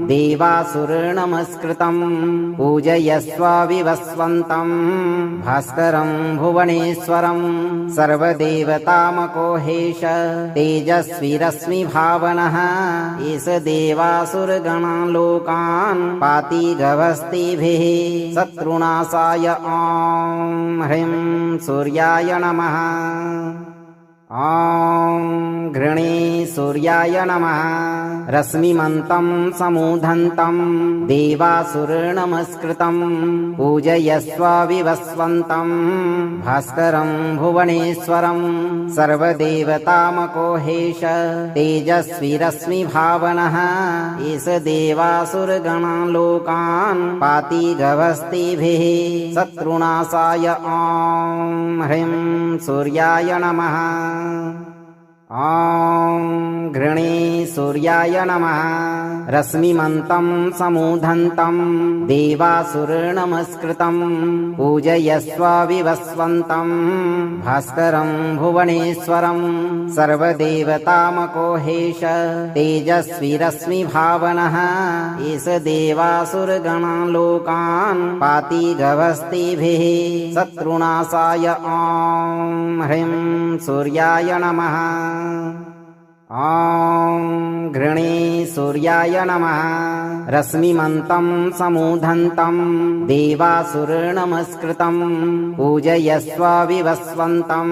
देवासुरनमस्कृतं पूजयस्व विवस्वन्तं भास्करं भुवनेश्वरं सर्वदेवतामकोहेश तेजस्वी रश्मिभावनः एष देवासुरगणान् लोकान् पाति गभस्तिभिः शत्रुनाशाय ॐ ह्रीं सूर्याय नमः ॐ घृणे सूर्याय नमः रश्मिमन्तं समूधन्तं देवासुरनमस्कृतं पूजयस्व विवस्वन्तं भास्करं भुवनेश्वरं सर्वदेवतामकोहेश तेजस्वी रश्मिभावनः एष देवासुरगणान् लोकान् पाति गभस्तिभिः शत्रुनाशाय ॐ ह्रीं सूर्याय नमः ॐ घृणे सूर्याय नमः रश्मिमन्तं समूधन्तं देवासुरनमस्कृतं पूजयस्व विवस्वन्तं भास्करं भुवनेश्वरं सर्वदेवतामकोहेश तेजस्वी रश्मिभावनः एष देवासुरगणान् लोकान् पाति गभस्तिभिः शत्रुनाशाय ॐ ह्रीं सूर्याय नमः ॐ घृणे सूर्याय नमः रश्मिमन्तं समूधन्तं देवासुरनमस्कृतं पूजयस्व विवस्वन्तं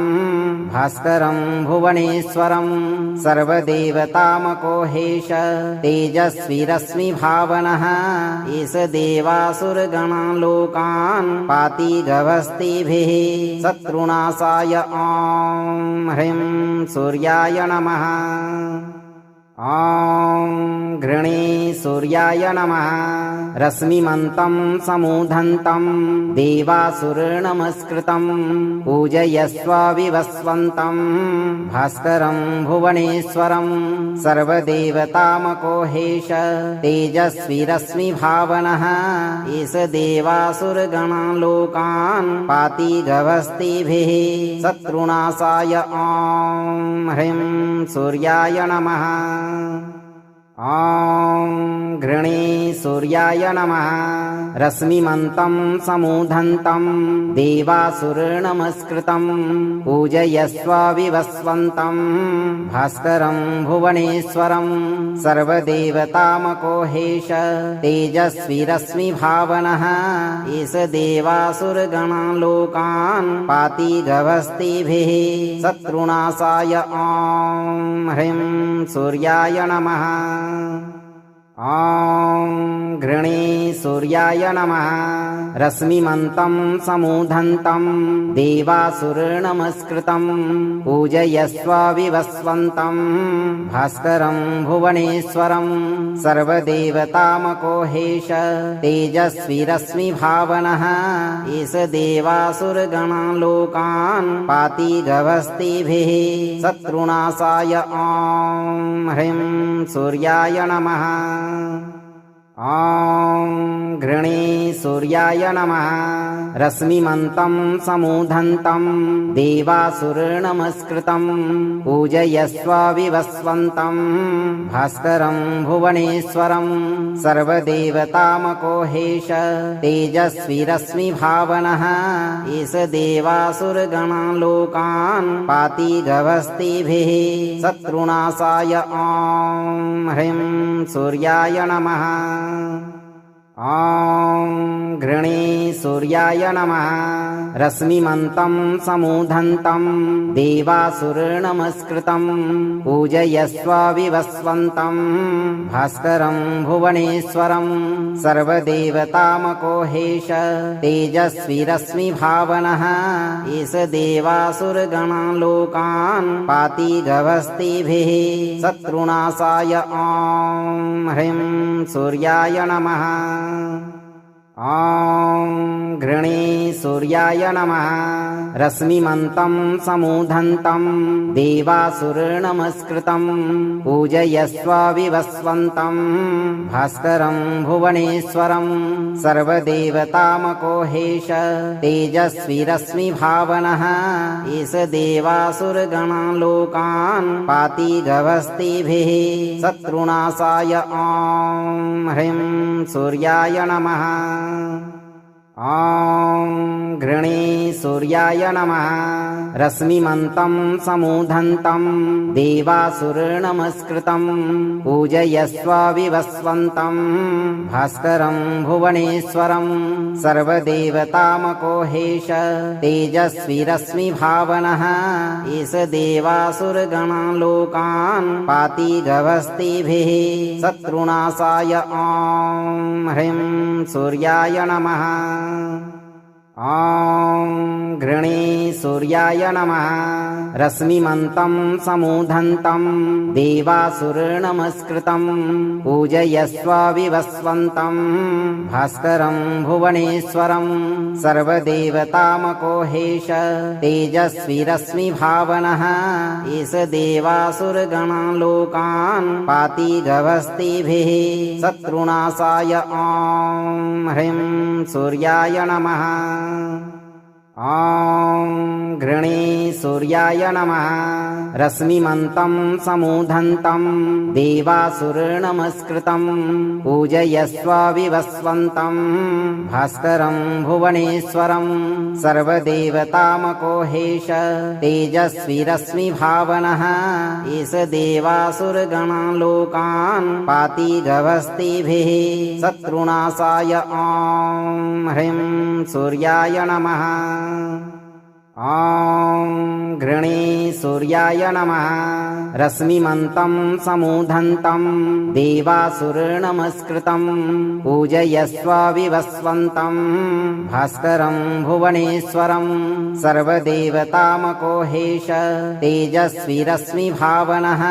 भास्करं भुवनेश्वरं सर्वदेवतामकोहेश तेजस्वी रश्मिभावनः एष देवासुरगणान् लोकान् पाति गभस्तिभिः शत्रुनाशाय ॐ ह्रीं सूर्याय नमः ॐ घृणे सूर्याय नमः रश्मिमन्तं समूधन्तं देवासुरनमस्कृतं पूजयस्व विवस्वन्तं भास्करं भुवनेश्वरं सर्वदेवतामकोहेश तेजस्वी रश्मिभावनः एष देवासुरगणान् लोकान् पाति गभस्तिभिः शत्रुनाशाय ॐ ह्रीं सूर्याय नमः ॐ घृणे सूर्याय नमः रश्मिमन्तं समूधन्तं देवासुरनमस्कृतं पूजयस्व विवस्वन्तं भास्करं भुवनेश्वरं सर्वदेवतामकोहेश तेजस्वी रश्मिभावनः एष देवासुरगणान् लोकान् पाति गभस्तिभिः शत्रुनाशाय ॐ ह्रीं सूर्याय नमः ॐ घृणे सूर्याय नमः रश्मिमन्तं समूधन्तं देवासुरनमस्कृतं पूजयस्व विवस्वन्तं भास्करं भुवनेश्वरं सर्वदेवतामकोहेश तेजस्वी रश्मिभावनः एष देवासुरगणान् लोकान् पाति गभस्तिभिः शत्रुनाशाय ॐ ह्रीं सूर्याय नमः ॐ घृणे सूर्याय नमः रश्मिमन्तं समूधन्तं देवासुरनमस्कृतं पूजयस्व विवस्वन्तं भास्करं भुवनेश्वरं सर्वदेवतामकोहेश तेजस्वी रश्मिभावनः एष देवासुरगणान् लोकान् पाति गभस्तिभिः शत्रुनाशाय ॐ ह्रीं सूर्याय नमः ॐ घृणे सूर्याय नमः रश्मिमन्तं समूधन्तं देवासुरनमस्कृतं पूजयस्व विवस्वन्तं भास्करं भुवनेश्वरं सर्वदेवतामकोहेश तेजस्वी रश्मिभावनः एष देवासुरगणान् लोकान् पाति गभस्तिभिः शत्रुनाशाय ॐ ह्रीं सूर्याय नमः ॐ घृणे सूर्याय नमः रश्मिमन्तं समूधन्तं देवासुरनमस्कृतं पूजयस्व विवस्वन्तं भास्करं भुवनेश्वरं सर्वदेवतामकोहेश तेजस्वी रश्मिभावनः एष देवासुरगणान् लोकान् पाति गभस्तिभिः शत्रुनाशाय ॐ ह्रीं सूर्याय नमः ॐ घृणे सूर्याय नमः रश्मिमन्तं समूधन्तं देवासुरनमस्कृतं पूजयस्व विवस्वन्तं भास्करं भुवनेश्वरं सर्वदेवतामकोहेश तेजस्वी रश्मिभावनः एष देवासुरगणान् लोकान् पाति गभस्तिभिः शत्रुनाशाय ॐ ह्रीं सूर्याय नमः ॐ घृणे सूर्याय नमः रश्मिमन्तं समूधन्तं देवासुरनमस्कृतं पूजयस्व विवस्वन्तं भास्करं भुवनेश्वरं सर्वदेवतामकोहेश तेजस्वी रश्मिभावनः एष देवासुरगणान् लोकान् पाति गभस्तिभिः शत्रुनाशाय ॐ ह्रीं सूर्याय नमः ॐ घृणे सूर्याय नमः रश्मिमन्तं समूधन्तं देवासुरनमस्कृतं पूजयस्व विवस्वन्तं भास्करं भुवनेश्वरं सर्वदेवतामकोहेश तेजस्वी रश्मिभावनः एष देवासुरगणान् लोकान् पाति गभस्तिभिः शत्रुनाशाय ॐ ह्रीं सूर्याय नमः ॐ घृणे सूर्याय नमः रश्मिमन्तं समूधन्तं देवासुरनमस्कृतं पूजयस्व विवस्वन्तं भास्करं भुवनेश्वरं सर्वदेवतामकोहेश तेजस्वी रश्मिभावनः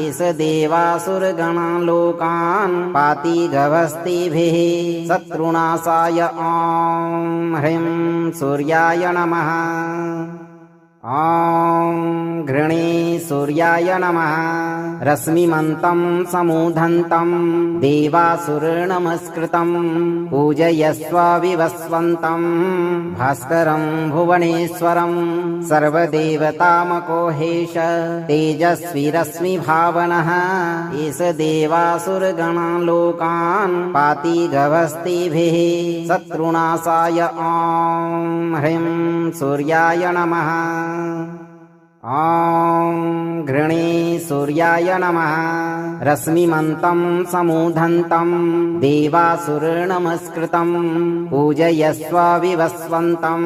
एष देवासुरगणान् लोकान् पाति गभस्तिभिः शत्रुनाशाय ॐ ह्रीं सूर्याय नमः ॐ घृणे सूर्याय नमः रश्मिमन्तं समूधन्तं देवासुरनमस्कृतं पूजयस्व विवस्वन्तं भास्करं भुवनेश्वरं सर्वदेवतामकोहेश तेजस्वी रश्मिभावनः एष देवासुरगणान् लोकान् पाति गभस्तिभिः शत्रुनाशाय ॐ ह्रीं सूर्याय नमः ॐ घृणे सूर्याय नमः रश्मिमन्तं समूधन्तं देवासुरनमस्कृतं पूजयस्व विवस्वन्तं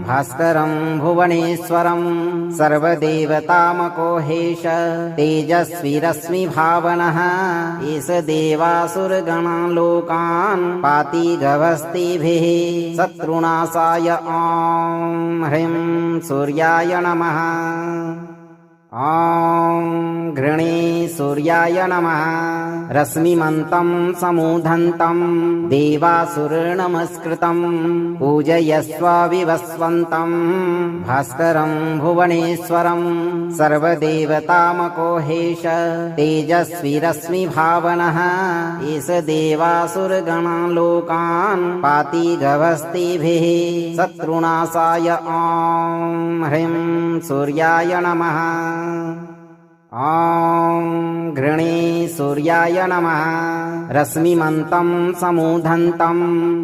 भास्करं भुवनेश्वरं सर्वदेवतामकोहेश तेजस्वी रश्मिभावनः एष देवासुरगणान् लोकान् पाति गभस्तिभिः शत्रुनाशाय ॐ ह्रीं सूर्याय नमः ॐ घृणे सूर्याय नमः रश्मिमन्तं समूधन्तं देवासुरनमस्कृतं पूजयस्व विवस्वन्तं भास्करं भुवनेश्वरं सर्वदेवतामकोहेश तेजस्वी रश्मिभावनः एष देवासुरगणान् लोकान् पाति गभस्तिभिः शत्रुनाशाय ॐ ह्रीं सूर्याय नमः ॐ घृणे सूर्याय नमः रश्मिमन्तं समूधन्तं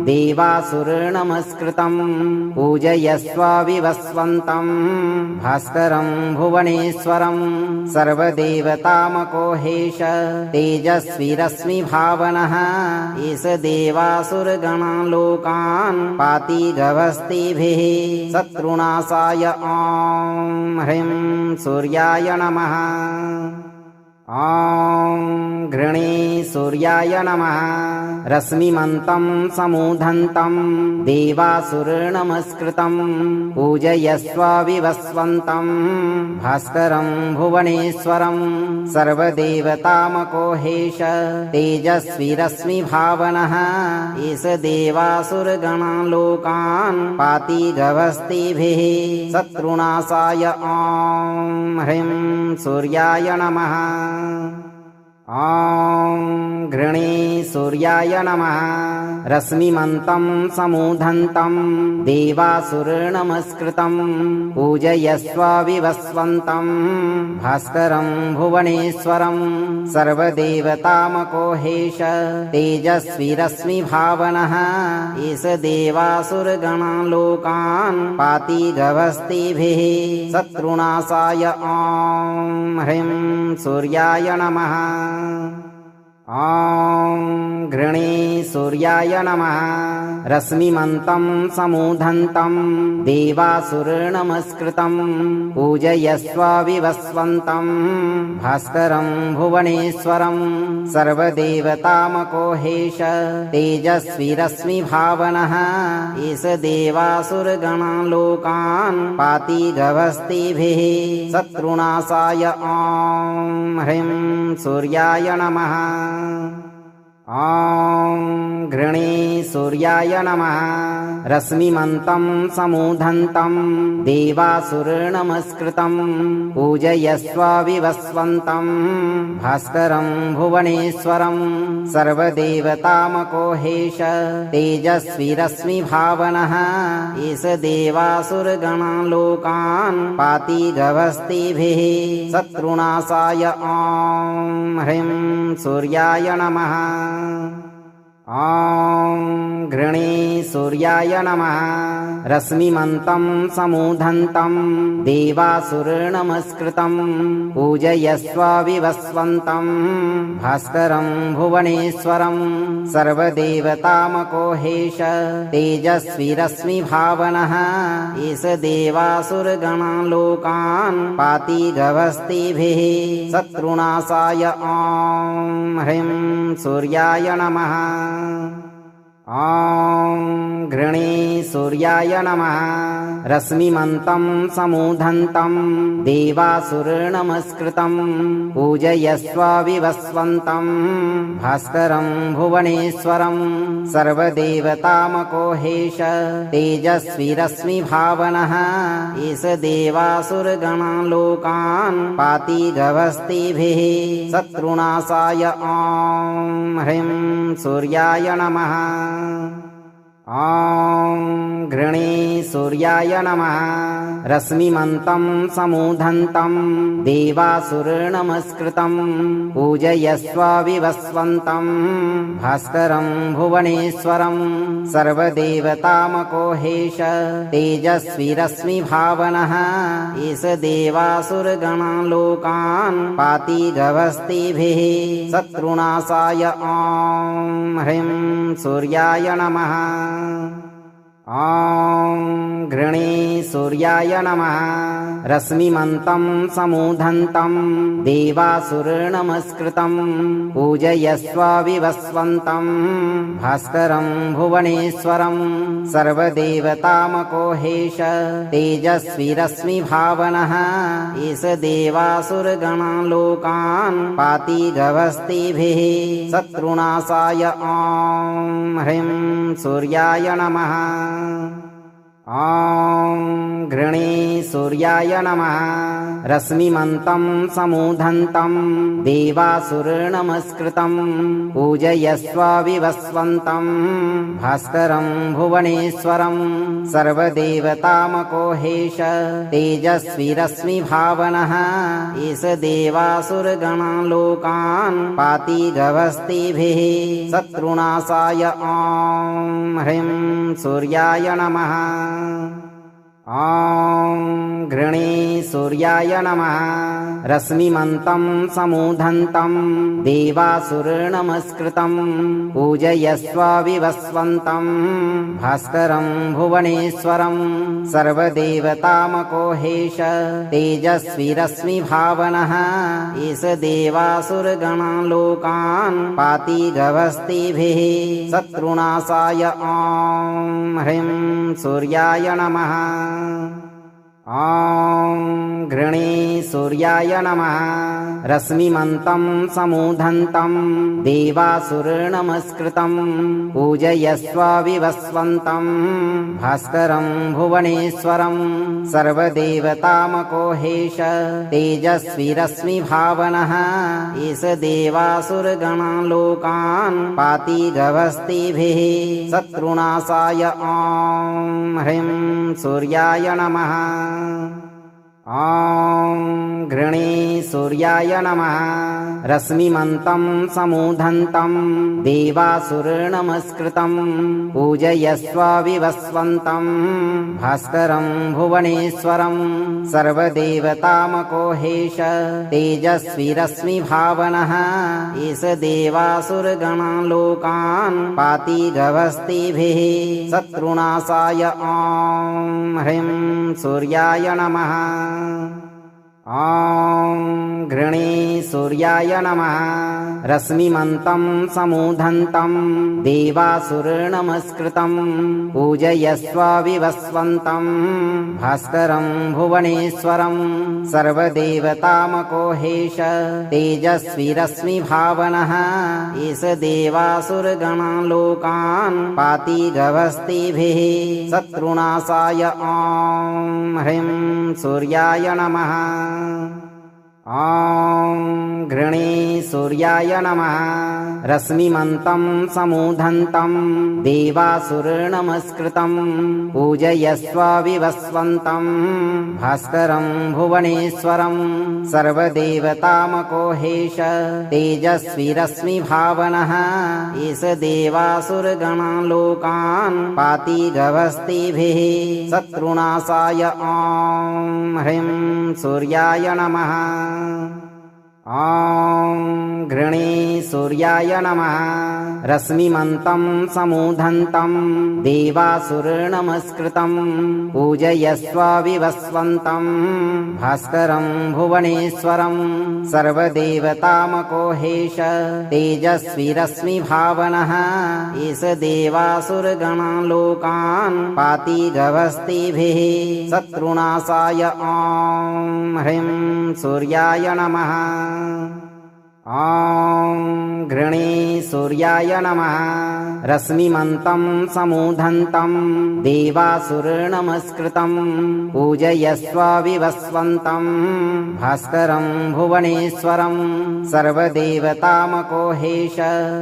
देवासुरनमस्कृतं पूजयस्व विवस्वन्तं भास्करं भुवनेश्वरं सर्वदेवतामकोहेश तेजस्वी रश्मिभावनः एष देवासुरगणान् लोकान् पाति गभस्तिभिः शत्रुनाशाय ॐ ह्रीं सूर्याय नमः ॐ घृणे सूर्याय नमः रश्मिमन्तं समूधन्तं देवासुरनमस्कृतं पूजयस्व विवस्वन्तं भास्करं भुवनेश्वरं सर्वदेवतामकोहेश तेजस्वी रश्मिभावनः एष देवासुरगणान् लोकान् पाति गभस्तिभिः शत्रुनाशाय ॐ ह्रीं सूर्याय नमः ॐ घृणे सूर्याय नमः रश्मिमन्तं समूधन्तं देवासुरनमस्कृतं पूजयस्व विवस्वन्तं भास्करं भुवनेश्वरं सर्वदेवतामकोहेश तेजस्वी रश्मिभावनः एष देवासुरगणान् लोकान् पाति गभस्तिभिः शत्रुनाशाय ॐ ह्रीं सूर्याय नमः ॐ घृणे सूर्याय नमः रश्मिमन्तं समूधन्तं देवासुरनमस्कृतं पूजयस्व विवस्वन्तं भास्करं भुवनेश्वरं सर्वदेवतामकोहेश तेजस्वी रश्मिभावनः एष देवासुरगणान् लोकान् पाति गभस्तिभिः शत्रुनाशाय ॐ ह्रीं सूर्याय नमः ॐ घृणे सूर्याय नमः रश्मिमन्तं समूधन्तं देवासुरनमस्कृतं पूजयस्व विवस्वन्तं भास्करं भुवनेश्वरं सर्वदेवतामकोहेश तेजस्वी रश्मिभावनः एष देवासुरगणान् लोकान् पाति गभस्तिभिः शत्रुनाशाय ॐ ह्रीं सूर्याय नमः ॐ घृणे सूर्याय नमः रश्मिमन्तं समूधन्तं देवासुरनमस्कृतं पूजयस्व विवस्वन्तं भास्करं भुवनेश्वरं सर्वदेवतामकोहेश तेजस्वी रश्मिभावनः एष देवासुरगणान् लोकान् पाति गभस्तिभिः शत्रुनाशाय ॐ ह्रीं सूर्याय नमः ॐ घृणे सूर्याय नमः रश्मिमन्तं समूधन्तं देवासुरनमस्कृतं पूजयस्व विवस्वन्तं भास्करं भुवनेश्वरं सर्वदेवतामकोहेश तेजस्वी रश्मिभावनः एष देवासुरगणालोकान् पाति गभस्तिभिः शत्रुनाशाय ॐ ह्रीं सूर्याय नमः ॐ घृणे सूर्याय नमः रश्मिमन्तं समूधन्तं देवासुरनमस्कृतं पूजयस्व विवस्वन्तं भास्करं भुवनेश्वरं सर्वदेवतामकोहेश तेजस्वी रश्मिभावनः एष देवासुरगणालोकान् पाति गभस्तिभिः शत्रुनाशाय ॐ ह्रीं सूर्याय नमः ॐ घृणे सूर्याय नमः रश्मिमन्तं समूधन्तं देवासुरनमस्कृतं पूजयस्व विवस्वन्तं भास्करं भुवनेश्वरं सर्वदेवतामकोहेश तेजस्वी रश्मिभावनः एष देवासुरगणालोकान् पाति गभस्तिभिः शत्रुनाशाय ॐ ह्रीं सूर्याय नमः ॐ घृणे सूर्याय नमः रश्मिमन्तं समूधन्तं देवासुरनमस्कृतं पूजयस्व विवस्वन्तं भास्करं भुवनेश्वरं सर्वदेवतामकोहेश तेजस्वी रश्मिभावनः एष देवासुरगणालोकान् पाति गभस्तिभिः शत्रुनाशाय ॐ ह्रीं सूर्याय नमः ॐ घृणे सूर्याय नमः रश्मिमन्तं समूधन्तं देवासुरनमस्कृतं पूजयस्व विवस्वन्तं भास्करं भुवनेश्वरं सर्वदेवतामकोहेश तेजस्वी रश्मिभावनः एष देवासुरगणालोकान् पाति गभस्तिभिः शत्रुनाशाय ॐ ह्रीं सूर्याय नमः ॐ घृणे सूर्याय नमः रश्मिमन्तं समूधन्तं देवासुरनमस्कृतं पूजयस्व विवस्वन्तं भास्करं भुवनेश्वरं सर्वदेवतामकोहेश तेजस्वी रश्मिभावनः एष देवासुरगणालोकान् पाति गभस्तिभिः शत्रुनाशाय ॐ ह्रीं सूर्याय नमः ॐ घृणे सूर्याय नमः रश्मिमन्तं समूधन्तं देवासुरनमस्कृतं पूजयस्व विवस्वन्तं भास्करं भुवनेश्वरं सर्वदेवतामकोहेश तेजस्वी रश्मिभावनः एष देवासुरगणालोकान् पाति गभस्तिभिः शत्रुनाशाय ॐ ह्रीं सूर्याय नमः ॐ घृणे सूर्याय नमः रश्मिमन्तं समूधन्तं देवासुरनमस्कृतं पूजयस्व विवस्वन्तं भास्करं भुवनेश्वरं सर्वदेवतामकोहेश तेजस्वी रश्मिभावनः एष देवासुरगणालोकान् पाति गभस्तिभिः शत्रुनाशाय ॐ ह्रीं सूर्याय नमः ॐ घृणे सूर्याय नमः रश्मिमन्तं समूधन्तं देवासुरनमस्कृतं पूजयस्व विवस्वन्तं भास्करं भुवनेश्वरं सर्वदेवतामकोहेश तेजस्वी रश्मिभावनः एष देवासुरगणालोकान् पाति गभस्तिभिः शत्रुनाशाय ॐ ह्रीं सूर्याय नमः ॐ घृणे सूर्याय नमः रश्मिमन्तं समूधन्तं देवासुरनमस्कृतं पूजयस्व विवस्वन्तं भास्करं भुवनेश्वरं सर्वदेवतामकोहेश तेजस्वी रश्मिभावनः एष देवासुरगणालोकान् पाति गवस्तिभिः शत्रुनाशाय ॐ ह्रीं सूर्याय नमः। ॐ घृणे सूर्याय नमः। रश्मिमन्तं समूधन्तं देवासुरनमस्कृतं पूजयस्व विवस्वन्तं भास्करं भुवनेश्वरं सर्वदेवतामकोहेश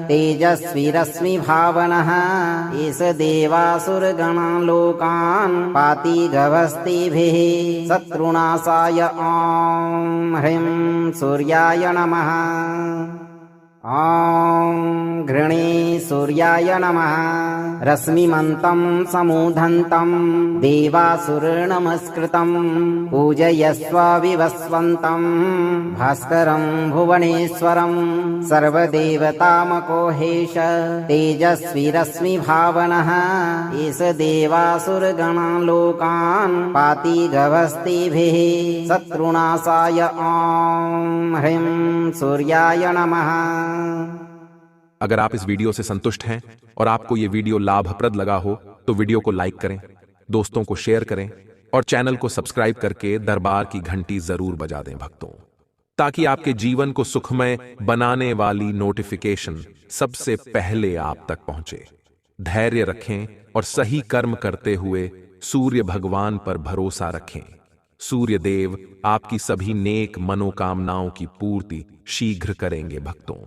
तेजस्वी रश्मिभावनः एष देवासुरगणालोकान् पाति गवस्तिभिः शत्रुनाशाय ॐ ह्रीं सूर्याय नमः। ॐ घृणे सूर्याय नमः। रश्मिमन्तं समूधन्तं देवासुरनमस्कृतं पूजयस्व विवस्वन्तं भास्करं भुवनेश्वरं सर्वदेवतामकोहेश तेजस्वी रश्मिभावनः एष देवासुरगणालोकान् पाति गवस्तिभिः शत्रुनाशाय ॐ ह्रीं सूर्याय नमः। अगर आप इस वीडियो से संतुष्ट हैं और आपको ये वीडियो लाभप्रद लगा हो तो वीडियो को लाइक करें, दोस्तों को शेयर करें और चैनल को सब्सक्राइब करके दरबार की घंटी जरूर बजा दें भक्तों, ताकि आपके जीवन को सुखमय बनाने वाली नोटिफिकेशन सबसे पहले आप तक पहुंचे। धैर्य रखें और सही कर्म करते हुए सूर्य भगवान पर भरोसा रखें। सूर्य देव आपकी सभी नेक मनोकामनाओं की पूर्ति शीघ्र करेंगे भक्तों।